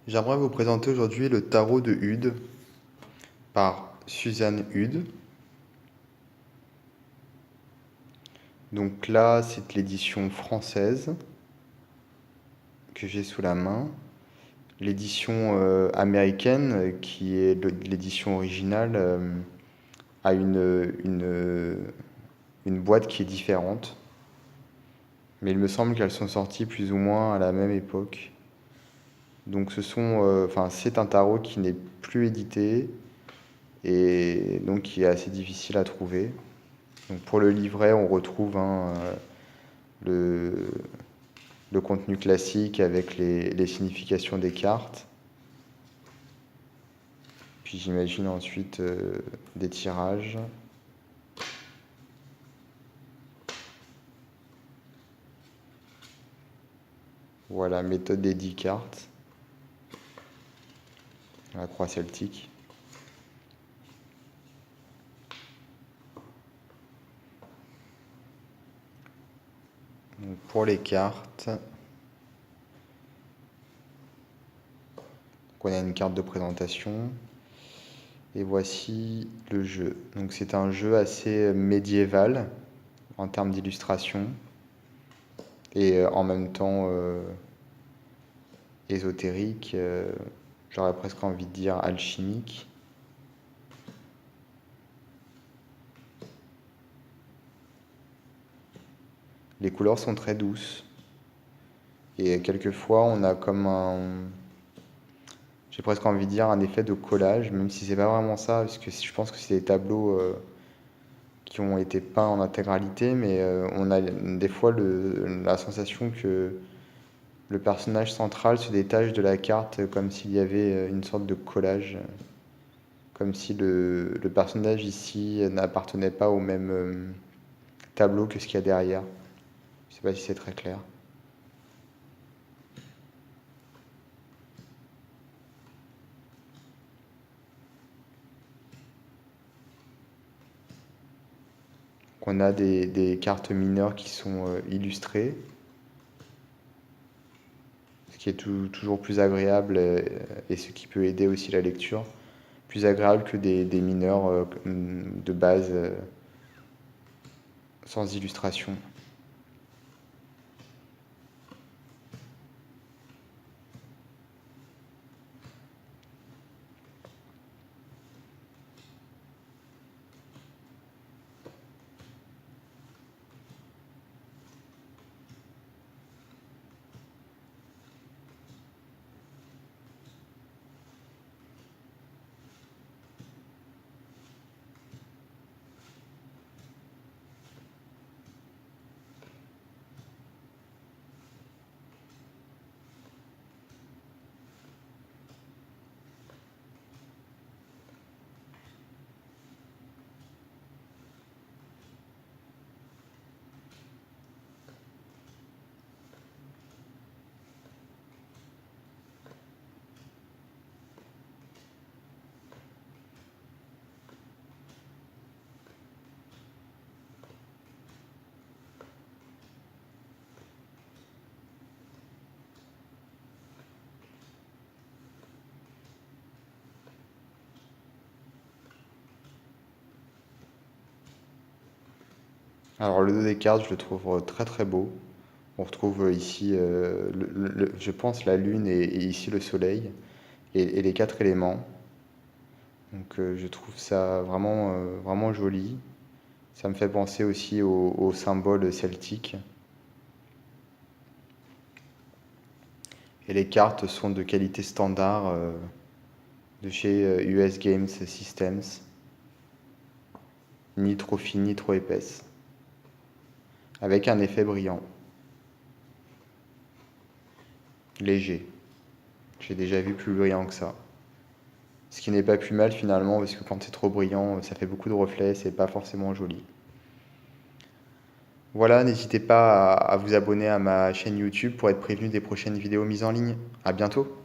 J'aimerais vous présenter aujourd'hui le tarot de Hude par Suzanne Hude. Donc là, c'est l'édition française que j'ai sous la main. L'édition américaine, qui est l'édition originale, a une boîte qui est différente. Mais il me semble qu'elles sont sorties plus ou moins à la même époque. Donc c'est un tarot qui n'est plus édité et donc qui est assez difficile à trouver. Donc pour le livret, on retrouve le, le contenu classique avec les significations des cartes. Puis j'imagine ensuite des tirages. Voilà, méthode des 10 cartes. La croix celtique. Donc pour les cartes, on a une carte de présentation. Et voici le jeu. Donc c'est un jeu assez médiéval en termes d'illustration et en même temps ésotérique, j'aurais presque envie de dire alchimique. Les couleurs sont très douces et quelquefois on a j'ai presque envie de dire un effet de collage, même si c'est pas vraiment ça, parce que je pense que c'est des tableaux qui ont été peints en intégralité, mais on a des fois la sensation que le personnage central se détache de la carte comme s'il y avait une sorte de collage, comme si le personnage ici n'appartenait pas au même tableau que ce qu'il y a derrière. Je sais pas si c'est très clair. On a des cartes mineures qui sont illustrées, ce qui est toujours plus agréable et ce qui peut aider aussi la lecture. Plus agréable que des mineurs de base sans illustration. Alors le dos des cartes, je le trouve très très beau. On retrouve ici, je pense, la lune et ici le soleil et les quatre éléments. Donc je trouve ça vraiment joli. Ça me fait penser aussi aux symboles celtiques. Et les cartes sont de qualité standard de chez US Games Systems. Ni trop fine, ni trop épaisse. Avec un effet brillant. Léger. J'ai déjà vu plus brillant que ça. Ce qui n'est pas plus mal finalement, parce que quand c'est trop brillant, ça fait beaucoup de reflets, c'est pas forcément joli. Voilà, n'hésitez pas à vous abonner à ma chaîne YouTube pour être prévenu des prochaines vidéos mises en ligne. À bientôt!